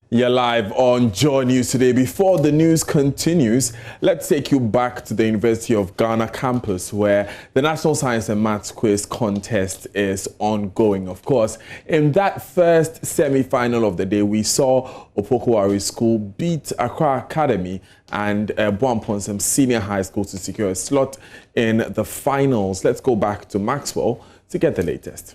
You're live on JoyNews today. Before the news continues, let's take you back to the University of Ghana campus where the National Science and Maths Quiz contest is ongoing. Of course, in that first semi-final of the day, we saw Opoku Ware School beat Accra Academy and Buamponsem Senior High School to secure a slot in the finals. Let's go back to Maxwell to get the latest.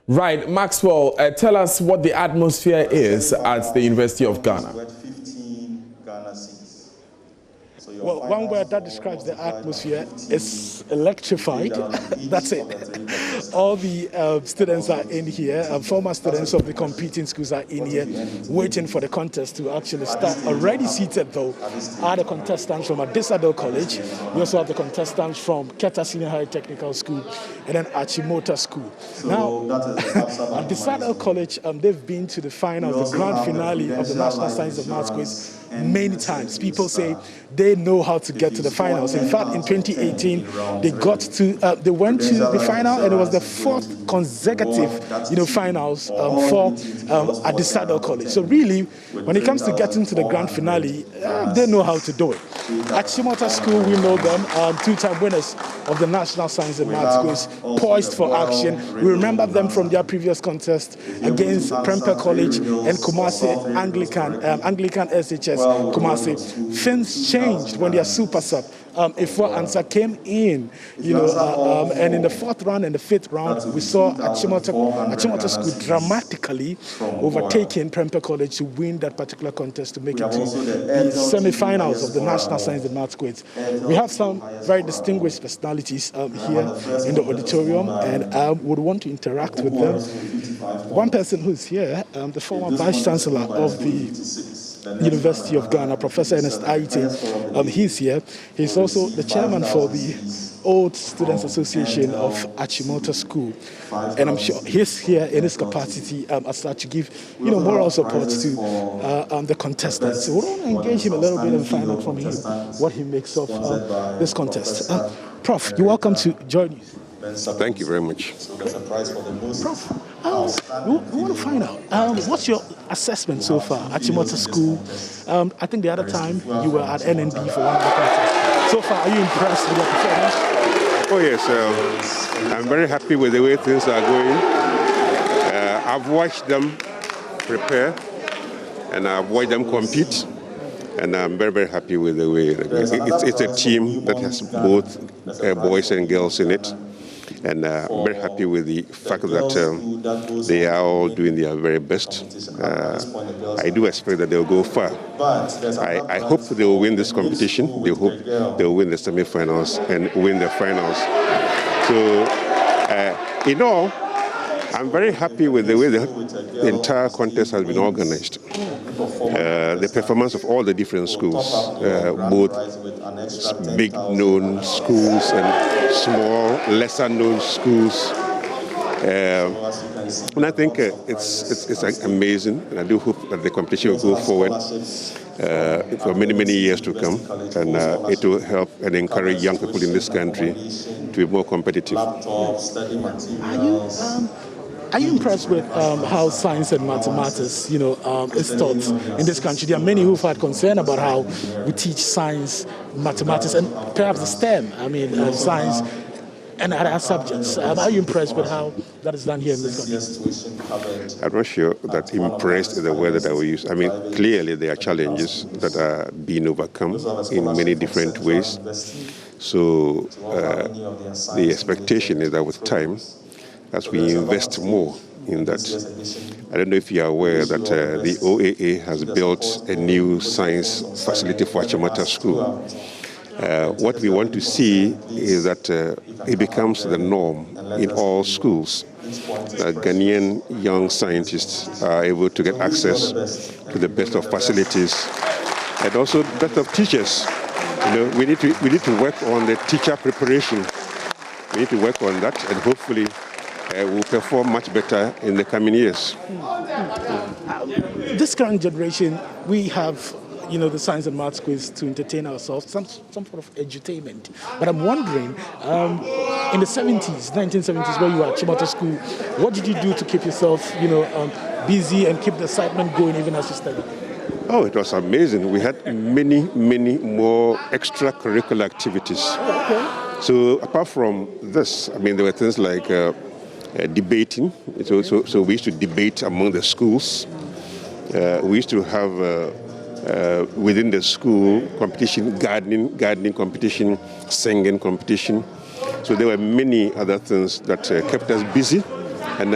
Right, Maxwell, tell us what the atmosphere is at the University of Ghana. Well, one word that describes the atmosphere is electrified. That's it. All the students are in here, former students of the competing schools are in here, waiting for the contest to actually start. Already seated, though, are the contestants from Adesado College. We also have the contestants from Keta Senior High Technical School and then Achimota School. Now, Adesado College, they've been to the final, the grand finale of the National Science and Maths Quiz many times. People say they know how to get to the finals. In fact, in 2018, they went to the final, and it was the fourth consecutive, finals for Adesado College. So really, when it comes to getting to the grand finale, they know how to do it. Achimota School, we know them, two-time winners of the National Science and Maths Quiz, poised for action. We remember them from their previous contest against Prempeh College and Kumasi Anglican SHS Kumasi. Things changed when their super sub Ifwa Answer came in, and in the fourth round and the fifth round, we saw Achimota School dramatically overtaking Prempeh College to win that particular contest to make it to the semi-finals of the National Science and Maths Quiz. We have some very distinguished personalities here in the auditorium, and would want to interact with them. One person who's here, the former Vice Chancellor of the University of Ghana, Professor Aryeetey, he's here. He's also the chairman for the Old Students Association of Achimota School, and I'm sure he's here in his capacity as such to give moral support to the contestants. So we're going to engage him a little bit and find out from him what he makes of this contest. Prof, you're welcome to JoyNews. Thank you very much. Prof, we want to find out, what's your assessment so far at Achimota School? I think the other time you were at NNB for one of the contests. So far, are you impressed with your performance? Oh yes, I'm very happy with the way things are going. I've watched them prepare and I've watched them compete. And I'm very, very happy with the way it's a team that has both boys and girls in it. And I'm very happy with the fact that they are all doing their very best. I do expect that they'll go far. I hope they will win this competition. They hope they'll win the semi-finals and win the finals. So, in all, I'm very happy with the way the entire contest has been organized. The performance of all the different schools, both big-known schools and small, lesser-known schools. And I think it's amazing, and I do hope that the competition will go forward for many, many years to come, and it will help and encourage young people in this country to be more competitive. Are you impressed with how science and mathematics, is taught in this country? There are many who've had concern about how we teach science, mathematics, and perhaps the STEM, science and other subjects. Are you impressed with how that is done here in this country? I'm not sure that impressed is the word that I will use. Clearly there are challenges that are being overcome in many different ways. So the expectation is that with time, as we invest more in that. I don't know if you're aware that the OAA has built a new science facility for Achimota School. What we want to see is that it becomes the norm in all schools. Ghanaian young scientists are able to get access to the best of facilities and also the best of teachers. We need to work on the teacher preparation. We need to work on that, and hopefully will perform much better in the coming years. This current generation, we have the science and maths quiz to entertain ourselves, some sort of edutainment. But I'm wondering, in the 70s, 1970s, where you were at Achimota School, what did you do to keep yourself, busy and keep the excitement going even as you studied? Oh, it was amazing. We had many, many more extracurricular activities. Oh, okay. So apart from this, there were things like debating. So we used to debate among the schools. We used to have within the school competition, gardening competition, singing competition. So there were many other things that kept us busy and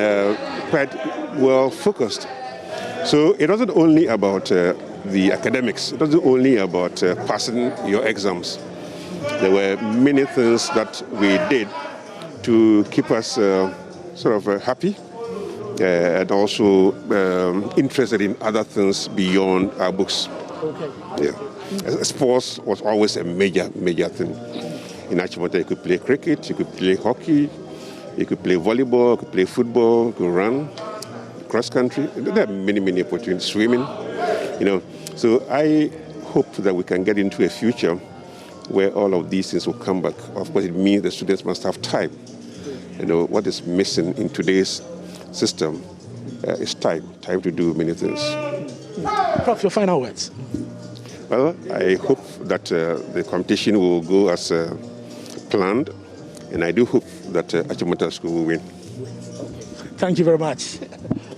quite well focused. So it wasn't only about the academics. It wasn't only about passing your exams. There were many things that we did to keep us happy and also interested in other things beyond our books. Okay. Yeah. Sports was always a major thing. In Achimota, you could play cricket, you could play hockey, you could play volleyball, you could play football, you could run, cross country. There are many opportunities, swimming, So I hope that we can get into a future where all of these things will come back. Of course, it means the students must have time. What is missing in today's system is time to do many things. Prof, your final words. Well, I hope that the competition will go as planned, and I do hope that Achimota School will win. Thank you very much.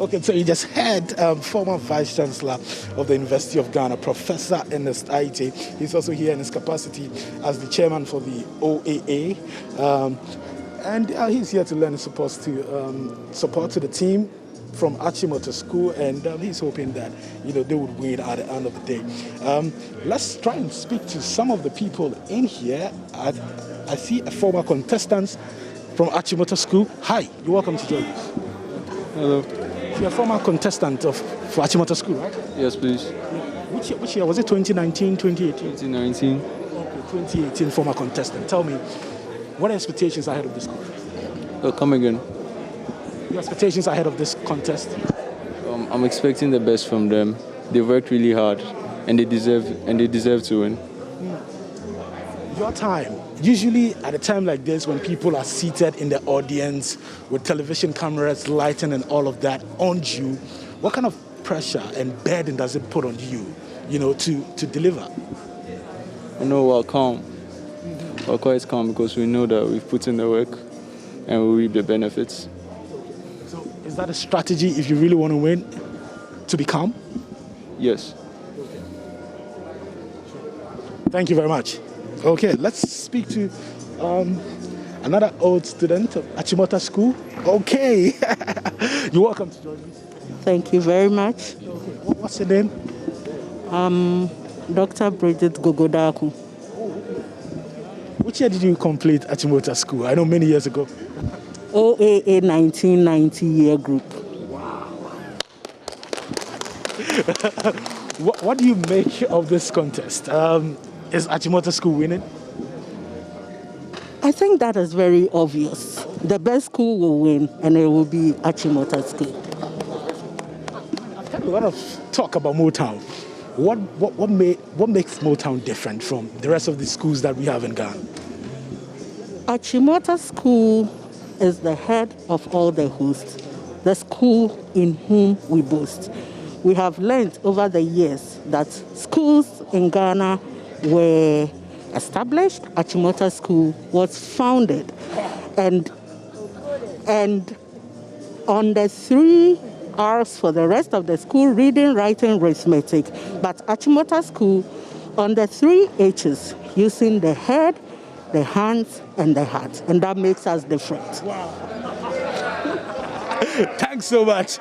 Okay, so you just heard former Vice Chancellor of the University of Ghana, Professor Aryeetey. He's also here in his capacity as the chairman for the OAA. And he's here to lend support to the team from Achimota School, and he's hoping that they would win at the end of the day. Let's try and speak to some of the people in here. I see a former contestant from Achimota School. Hi, you're welcome to JoyNews. Hello. You're a former contestant for Achimota School, right? Yes, please. Which year was it? 2019, 2018? 2019. Okay, 2018 former contestant. Tell me, what are your expectations ahead of this contest? Come again. Your expectations ahead of this contest? I'm expecting the best from them. They worked really hard, and they deserve to win. Your time. Usually at a time like this, when people are seated in the audience with television cameras, lighting, and all of that on you, what kind of pressure and burden does it put on you, to deliver? We're calm. We're quite calm because we know that we've put in the work and we'll reap the benefits. So is that a strategy if you really want to win, to be calm? Yes. Thank you very much. Okay, let's speak to another old student of Achimota School. Okay, you're welcome to join me. Thank you very much. Okay. What's your name? Dr. Bridget Gogodaku. Which year did you complete Achimota School? I know many years ago. OAA 1990 year group. Wow. What do you make of this contest? Is Achimota School winning? I think that is very obvious. The best school will win, and it will be Achimota School. I've had a lot of talk about Motown. What makes Motown different from the rest of the schools that we have in Ghana? Achimota School is the head of all the hosts, the school in whom we boast. We have learned over the years that schools in Ghana were established. Achimota School was founded, and on the 3 R's for the rest of the school: reading, writing, arithmetic. But Achimota School on the 3 H's, using the head, the hands, and the heart, and that makes us different. Wow. Thanks so much.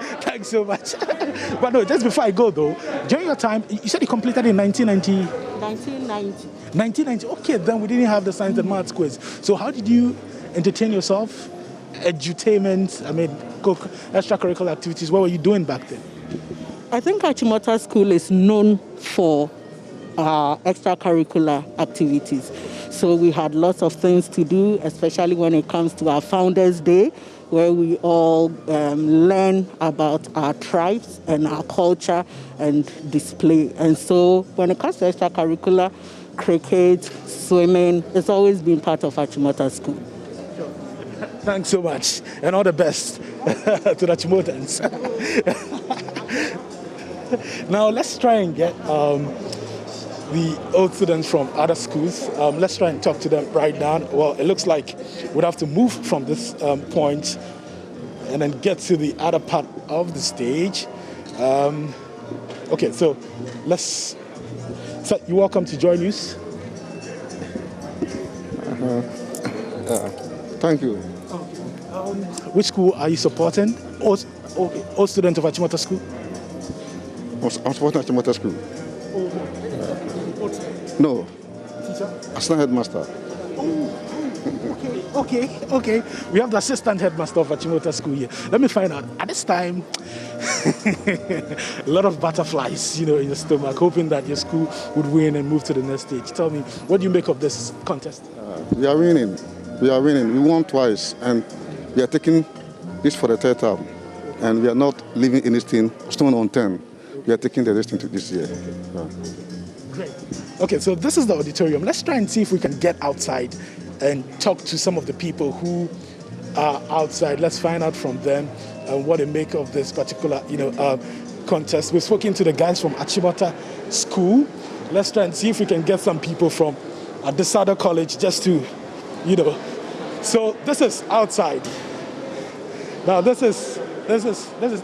But no, just before I go though, during your time, you said you completed in 1990. 1990. Okay, then we didn't have the science and maths quiz. So how did you entertain yourself? Edutainment, extracurricular activities. What were you doing back then? I think Achimota School is known for extracurricular activities. So we had lots of things to do, especially when it comes to our Founders Day, where we all learn about our tribes and our culture and display. And so when it comes to extracurricular, cricket, swimming, it's always been part of Achimota School. Thanks so much, and all the best to the Achimotans. Now let's try and get the old students from other schools. Let's try and talk to them right now. Well, it looks like we'd have to move from this point and then get to the other part of the stage. Okay, so let's. So you're welcome to JoyNews. Thank you. Which school are you supporting? Old student of Achimota School? I'm supporting Achimota School. No. Teacher? Assistant headmaster. Okay. We have the assistant headmaster of Achimota School here. Let me find out. At this time, a lot of butterflies, in your stomach, hoping that your school would win and move to the next stage. Tell me, what do you make of this contest? We are winning. We won twice, and we are taking this for the third time. And we are not leaving anything stone unturned. We are taking the rest into this year. Great. Okay, so this is the auditorium. Let's try and see if we can get outside and talk to some of the people who are outside. Let's find out from them what they make of this particular, contest. We've spoken to the guys from Achimota School. Let's try and see if we can get some people from this other college just to, So this is outside. Now this is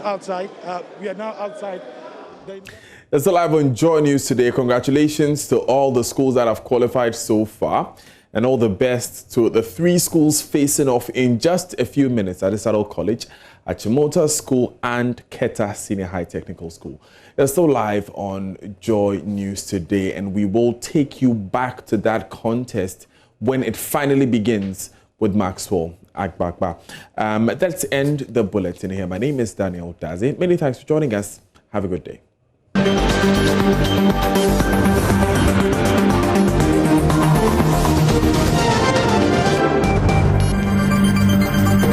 outside. We are now outside. That's live on JoyNews today. Congratulations to all the schools that have qualified so far, and all the best to the 3 schools facing off in just a few minutes at Saddle College, Achimota School and Keta Senior High Technical School. They're still live on JoyNews today, and we will take you back to that contest when it finally begins with Maxwell Agbagba. Let's end the bulletin here. My name is Daniel Daze. Many thanks for joining us. Have a good day.